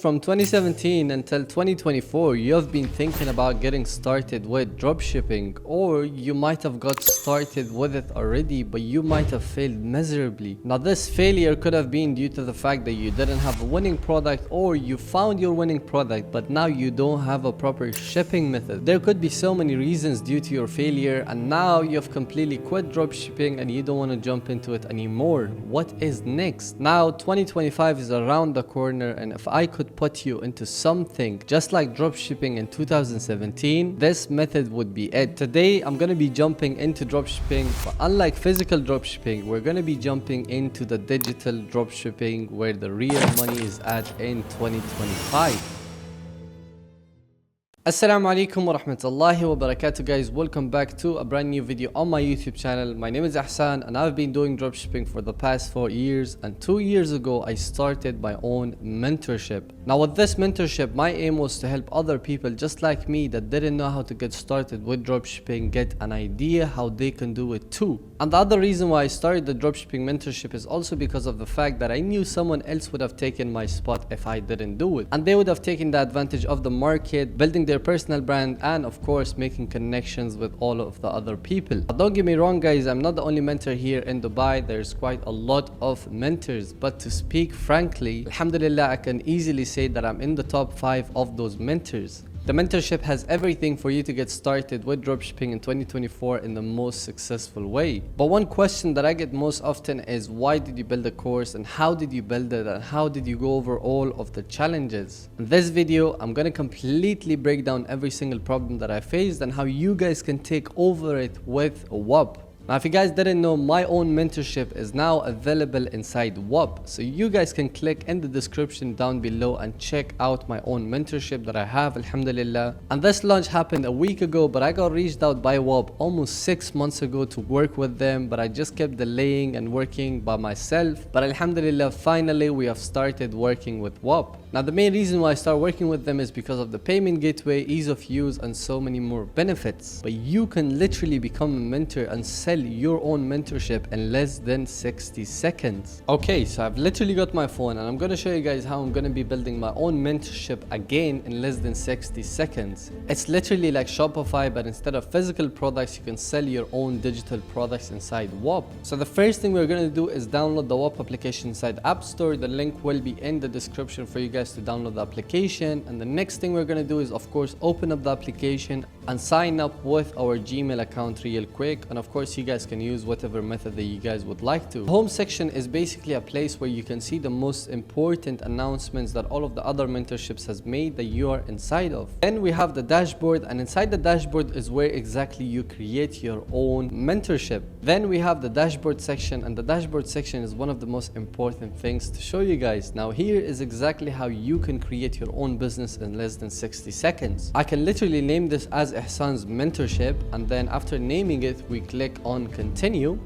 from 2017 until 2024, you have been thinking about getting started with dropshipping, or you might have got started with it already, but you might have failed miserably. Now, this failure could have been due to the fact that you didn't have a winning product, or you found your winning product, but now you don't have a proper shipping method. There could be so many reasons due to your failure, and now you've completely quit dropshipping and you don't want to jump into it anymore. What is next? Now, 2025 is around the corner, and if I could put you into something just like dropshipping in 2017, this method would be it. Today, I'm going to be jumping into dropshipping, but unlike physical dropshipping, we're going to be jumping into the digital dropshipping where the real money is at in 2025. Assalamu alaikum wa rahmatullahi wa barakatuh, guys. Welcome back to a brand new video on my YouTube channel. My name is Ehsanszz and I've been doing dropshipping for the past 4 years, and 2 years ago I started my own mentorship. Now with this mentorship, my aim was to help other people just like me that didn't know how to get started with dropshipping get an idea how they can do it too. And the other reason why I started the dropshipping mentorship is also because of the fact that I knew someone else would have taken my spot if I didn't do it, and they would have taken the advantage of the market, building their personal brand, and of course making connections with all of the other people. But don't get me wrong, guys, I'm not the only mentor here in Dubai. There's quite a lot of mentors, but to speak frankly, alhamdulillah, I can easily say that I'm in the top 5 of those mentors. The mentorship has everything for you to get started with dropshipping in 2024 in the most successful way. But one question that I get most often is, why did you build a course, and how did you build it, and how did you go over all of the challenges? In this video, I'm going to completely break down every single problem that I faced and how you guys can take over it with Whop. Now, if you guys didn't know, my own mentorship is now available inside Whop. So you guys can click in the description down below and check out my own mentorship that I have, alhamdulillah. And this launch happened a week ago, but I got reached out by Whop almost 6 months ago to work with them, but I just kept delaying and working by myself. But alhamdulillah, finally we have started working with Whop. Now, the main reason why I started working with them is because of the payment gateway, ease of use, and so many more benefits. But you can literally become a mentor and sell your own mentorship in less than 60 seconds. Okay, so I've literally got my phone and I'm going to show you guys how I'm going to be building my own mentorship again in less than 60 seconds. It's literally like Shopify, but instead of physical products, you can sell your own digital products inside Whop. So the first thing we're going to do is download the Whop application inside App Store. The link will be in the description for you guys to download the application. And the next thing we're going to do is, of course, open up the application and sign up with our Gmail account real quick. And of course, you guys can use whatever method that you guys would like to. The home section is basically a place where you can see the most important announcements that all of the other mentorships has made that you are inside of. Then we have the dashboard, and inside the dashboard is where exactly you create your own mentorship. Then we have the dashboard section, and the dashboard section is one of the most important things to show you guys. Now, here is exactly how you can create your own business in less than 60 seconds. I can literally name this as Ehsanszz mentorship, and then after naming it, we click on continue.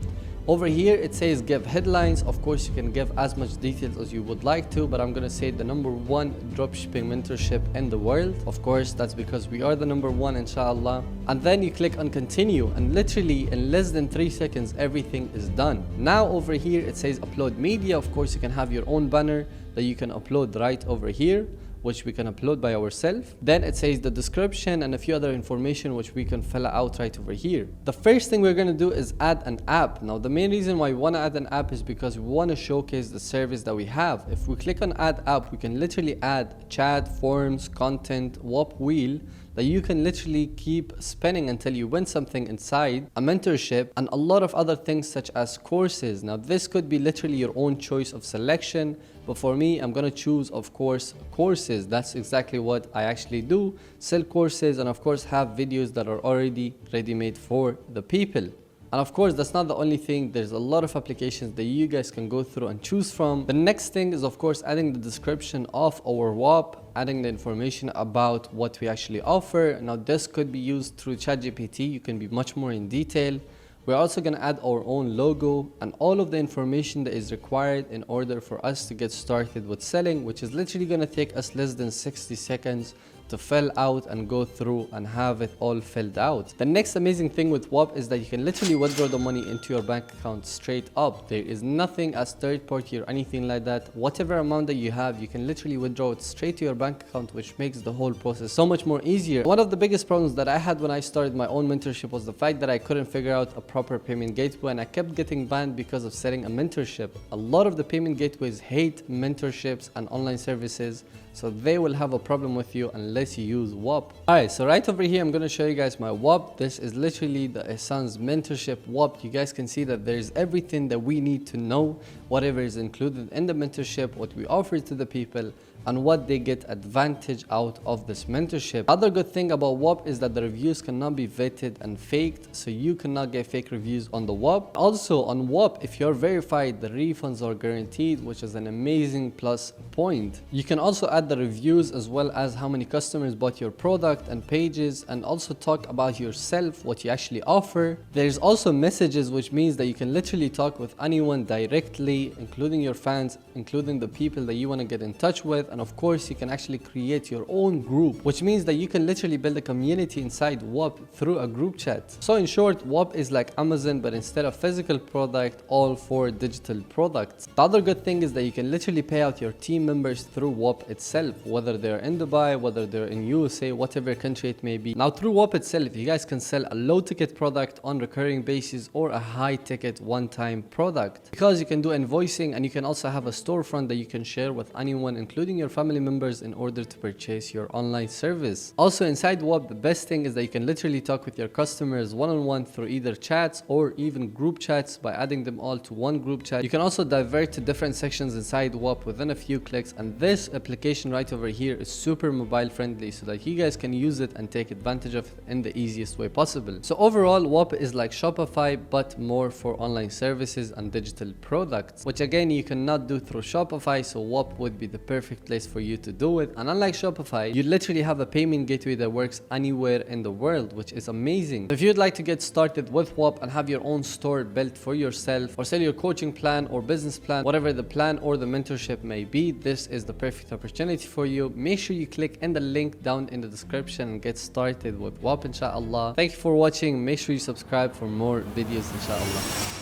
Over here it says give headlines. Of course, you can give as much details as you would like to, but I'm gonna say the #1 dropshipping mentorship in the world. Of course, that's because we are the #1, inshallah. And then you click on continue, and literally in less than 3 seconds everything is done. Now over here it says upload media. Of course, you can have your own banner that you can upload right over here, which we can upload by ourselves. Then it says the description and a few other information which we can fill out right over here. The first thing we're going to do is add an app. Now, the main reason why we want to add an app is because we want to showcase the service that we have. If we click on add app, we can literally add chat, forms, content, Whop wheel that you can literally keep spinning until you win something inside, a mentorship, and a lot of other things such as courses. Now, this could be literally your own choice of selection, but for me, I'm gonna choose, of course, courses. That's exactly what I actually do, sell courses, and of course have videos that are already ready-made for the people. And of course, that's not the only thing. There's a lot of applications that you guys can go through and choose from. The next thing is, of course, adding the description of our Whop, adding the information about what we actually offer. Now, this could be used through ChatGPT. You can be much more in detail. We're also going to add our own logo and all of the information that is required in order for us to get started with selling, which is literally going to take us less than 60 seconds to fill out and go through and have it all filled out. The next amazing thing with Whop is that you can literally withdraw the money into your bank account straight up. There is nothing as third party or anything like that. Whatever amount that you have, you can literally withdraw it straight to your bank account, which makes the whole process so much more easier. One of the biggest problems that I had when I started my own mentorship was the fact that I couldn't figure out a proper payment gateway, and I kept getting banned because of setting a mentorship. A lot of the payment gateways hate mentorships and online services, so they will have a problem with you unless you use Whop. Alright, so right over here I'm going to show you guys my Whop. This is literally the Ehsanszz mentorship Whop. You guys can see that there's everything that we need to know, whatever is included in the mentorship, what we offer to the people, and what they get advantage out of this mentorship. Other good thing about Whop is that the reviews cannot be vetted and faked, so you cannot get fake reviews on the Whop. Also on Whop, if you're verified, the refunds are guaranteed, which is an amazing plus point. You can also add the reviews as well as how many customers bought your product and pages, and also talk about yourself, what you actually offer. There's also messages, which means that you can literally talk with anyone directly, including your fans, including the people that you want to get in touch with. And of course, you can actually create your own group, which means that you can literally build a community inside Whop through a group chat. So in short, Whop is like Amazon, but instead of physical product, all for digital products. The other good thing is that you can literally pay out your team members through Whop itself, whether they're in Dubai, whether they're in USA, whatever country it may be. Now through Whop itself, you guys can sell a low ticket product on recurring basis or a high ticket one-time product, because you can do invoicing, and you can also have a storefront that you can share with anyone, including your family members, in order to purchase your online service. Also inside Whop, the best thing is that you can literally talk with your customers one-on-one through either chats or even group chats by adding them all to one group chat. You can also divert to different sections inside Whop within a few clicks, and this application right over here is super mobile friendly, so that you guys can use it and take advantage of it in the easiest way possible. So overall, Whop is like Shopify but more for online services and digital products, which again you cannot do through Shopify, so Whop would be the perfect place for you to do it. And unlike Shopify, you literally have a payment gateway that works anywhere in the world, which is amazing. If you'd like to get started with Whop and have your own store built for yourself, or sell your coaching plan or business plan, whatever the plan or the mentorship may be, this is the perfect opportunity for you. Make sure you click in the link down in the description and get started with Whop, inshallah. Thank you for watching. Make sure you subscribe for more videos, inshallah.